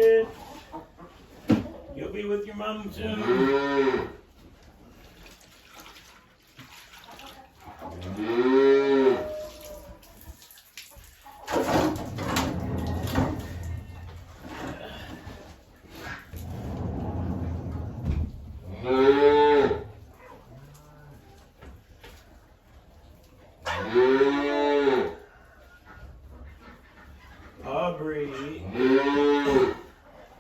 it. You'll be with your mom soon. Aubrey.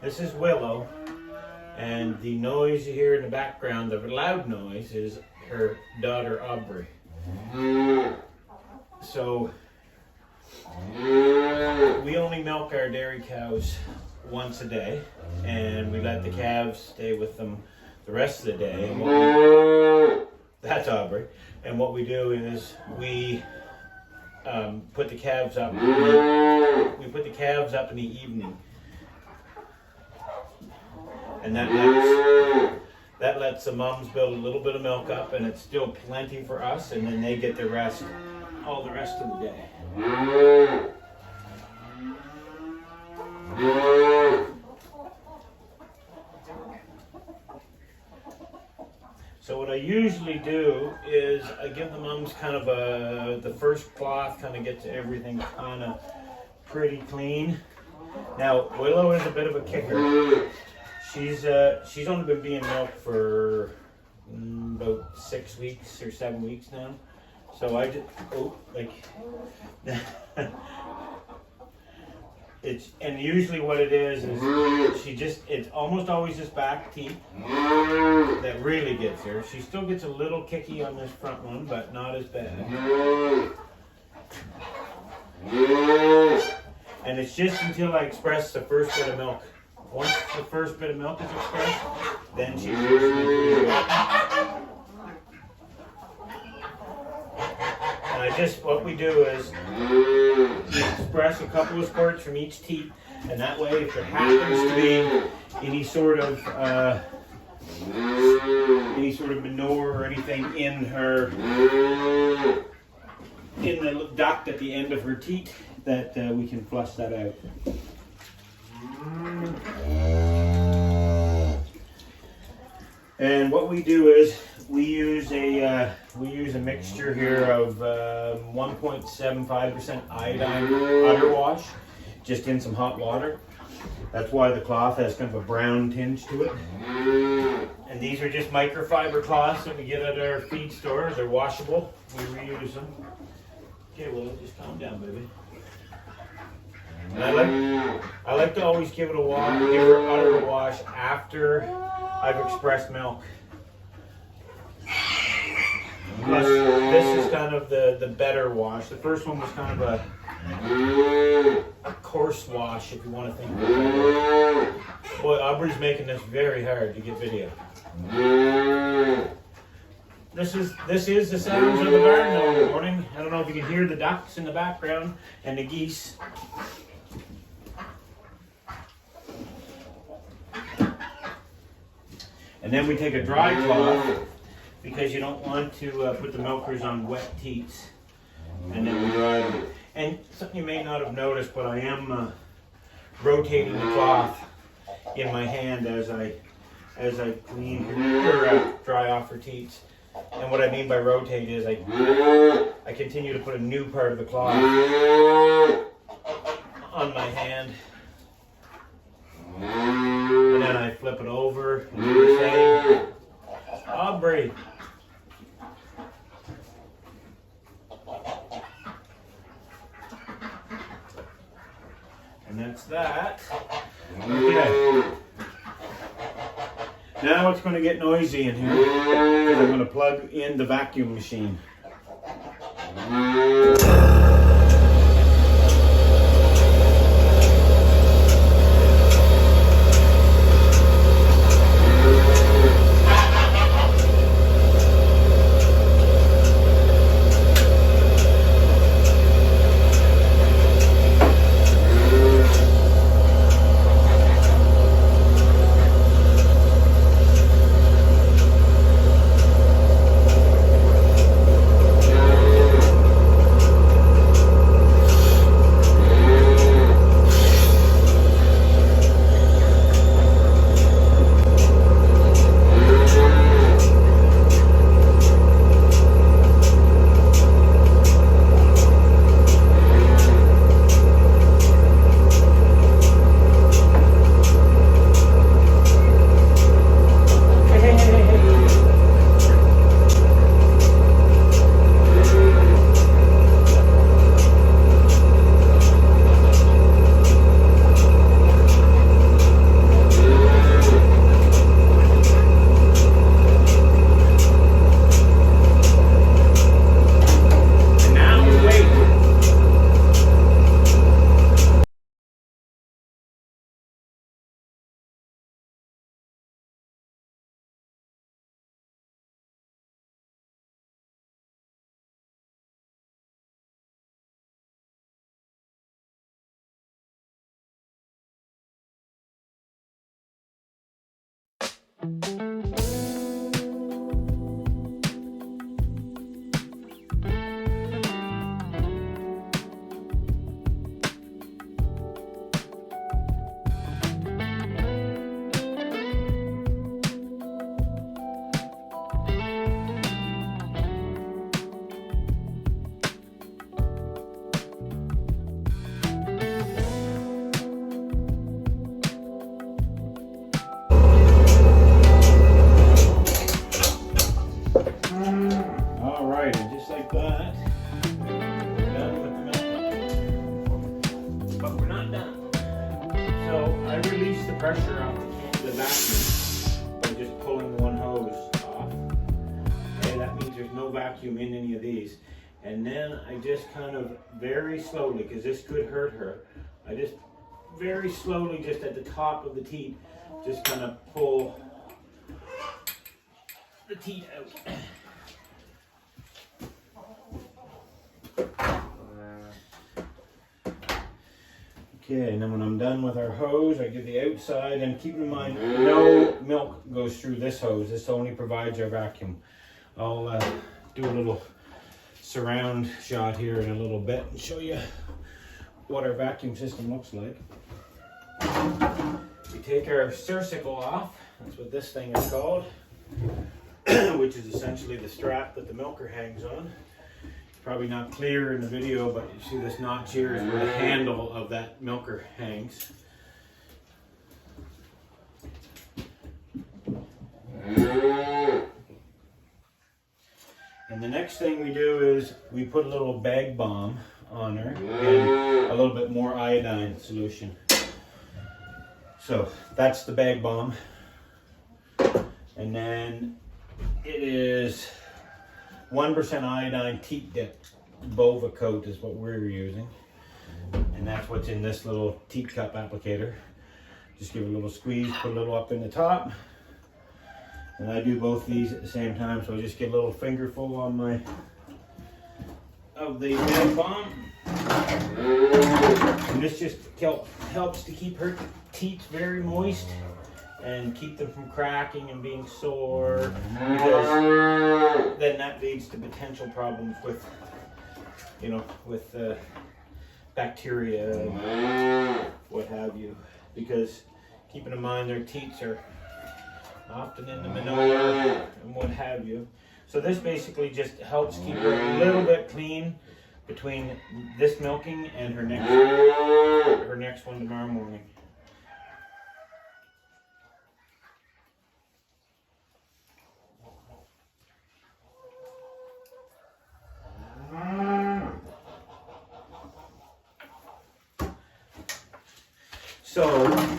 This is Willow, and the noise you hear in the background, the loud noise, is her daughter Aubrey. So we only milk our dairy cows once a day, and we let the calves stay with them the rest of the day. And that's Aubrey. And what we do is we put the calves up. We put the calves up in the evening, and that lets the mums build a little bit of milk up, and it's still plenty for us. And then they get the rest, all the rest of the day. So what I usually do is I give the mums kind of the first cloth kind of gets everything kind of pretty clean. Now Willow is a bit of a kicker. She's only been being milked for about 6 weeks or 7 weeks now. So I just and usually what it is it's almost always this back teeth that really gets her. She still gets a little kicky on this front one, but not as bad. And it's just until I express the first bit of milk. Once the first bit of milk is expressed, then she's usually what we do is we express a couple of squirts from each teat, and that way if there happens to be any sort of manure or anything in the duct at the end of her teat, that we can flush that out. And what we do is we use a mixture here of 1.75% iodine udder wash, just in some hot water. That's why the cloth has kind of a brown tinge to it. And these are just microfiber cloths that we get at our feed stores. They're washable. We reuse them. Okay, well, just calm down, baby. And I like to always give her udder a wash after I've expressed milk. Plus, this is kind of the better wash. The first one was kind of a coarse wash, if you want to think about it. Boy, Aubrey's making this very hard to get video. This is the sounds of the garden in the morning. I don't know if you can hear the ducks in the background and the geese. And then we take a dry cloth, because you don't want to put the milkers on wet teats. And then we dry them. And something you may not have noticed, but I am rotating the cloth in my hand as I clean or dry off her teats. And what I mean by rotate is I continue to put a new part of the cloth on my hand. And then I flip it over and do the same. Aubrey. And that's that. Okay. Now it's going to get noisy in here, because I'm going to plug in the vacuum machine. Alright, and just like that, we're done with the milk. But we're not done. So I release the pressure off the vacuum by just pulling one hose off. Okay, that means there's no vacuum in any of these. And then I just kind of very slowly, because this could hurt her, I just very slowly, just at the top of the teat, just kind of pull the teat out. Okay, and then when I'm done with our hose, I give the outside, and keep in mind, no milk goes through this hose. This only provides our vacuum. I'll do a little surround shot here in a little bit and show you what our vacuum system looks like. We take our surcicle off, that's what this thing is called, which is essentially the strap that the milker hangs on. Probably not clear in the video, but you see this notch here is where the handle of that milker hangs. And the next thing we do is we put a little bag balm on her and a little bit more iodine solution. So that's the bag balm. And then it is 1% iodine teat dip. Bova coat is what we're using. And that's what's in this little teat cup applicator. Just give it a little squeeze, put a little up in the top. And I do both these at the same time, so I just get a little fingerful on of the bag balm. And this just helps to keep her teats very moist and keep them from cracking and being sore, because then that leads to potential problems with, with bacteria and what have you. Because keeping in mind their teats are often in the manure and what have you. So this basically just helps keep her a little bit clean between this milking and her next one tomorrow morning. So,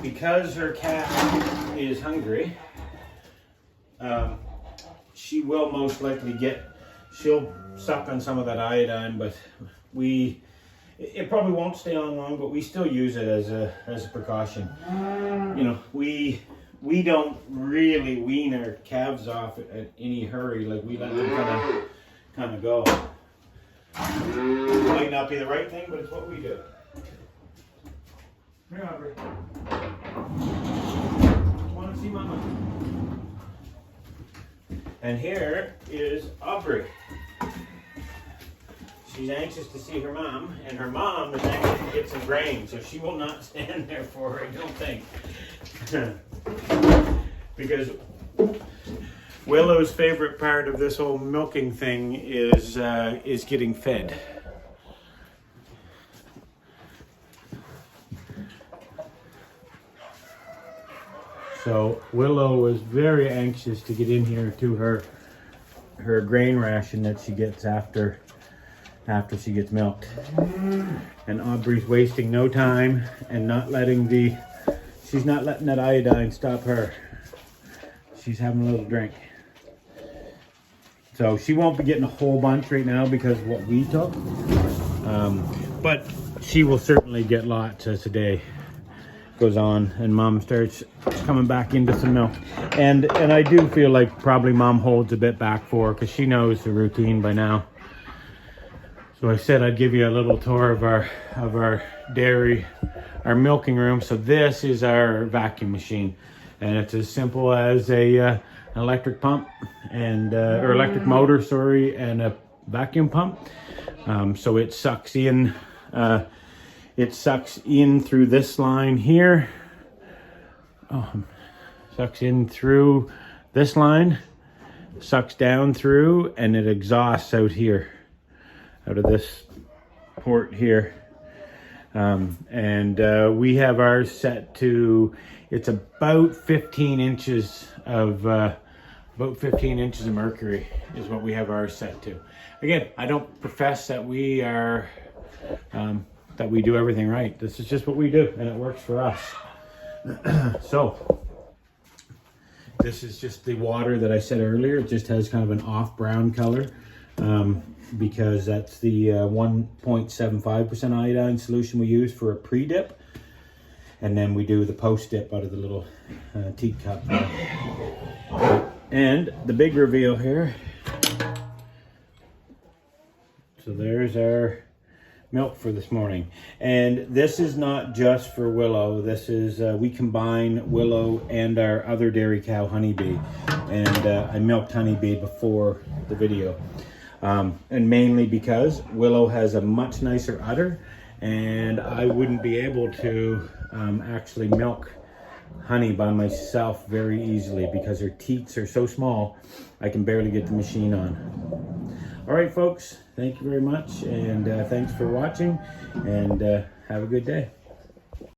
because her calf is hungry, she will most likely she'll suck on some of that iodine, but it probably won't stay on long, but we still use it as a precaution. We don't really wean our calves off at any hurry. Like, we let them kind of go. It might not be the right thing, but it's what we do. Here, Aubrey. Want to see Mama? And here is Aubrey. She's anxious to see her mom, and her mom is anxious to get some grain, so she will not stand there for her, I don't think. Because Willow's favorite part of this whole milking thing is getting fed. So Willow is very anxious to get in here to her grain ration that she gets after she gets milked. And Aubrey's wasting no time and she's not letting that iodine stop her. She's having a little drink. So she won't be getting a whole bunch right now because of what we took. But she will certainly get lots as the day goes on and Mom starts coming back into some milk. And I do feel like probably Mom holds a bit back for her because she knows the routine by now. So I said I'd give you a little tour of our dairy, our milking room. So this is our vacuum machine. and it's as simple as an electric pump and or electric motor, sorry, and a vacuum pump. So it sucks in. It sucks in through this line here. Sucks in through this line, sucks down through, and it exhausts out here, out of this port here. We have ours set to, it's about 15 inches of mercury is what we have ours set to. Again, I don't profess that we are that we do everything right. This is just what we do, and it works for us. So this is just the water that I said earlier. It just has kind of an off brown color because that's the 1.75% iodine solution we use for a pre-dip. And then we do the post-dip out of the little teacup. And the big reveal here. So there's our milk for this morning. And this is not just for Willow. This is, we combine Willow and our other dairy cow, Honeybee. And I milked Honeybee before the video. And mainly because Willow has a much nicer udder, and I wouldn't be able to actually milk Honey by myself very easily because her teats are so small, I can barely get the machine on. All right, folks, thank you very much, and thanks for watching, and have a good day.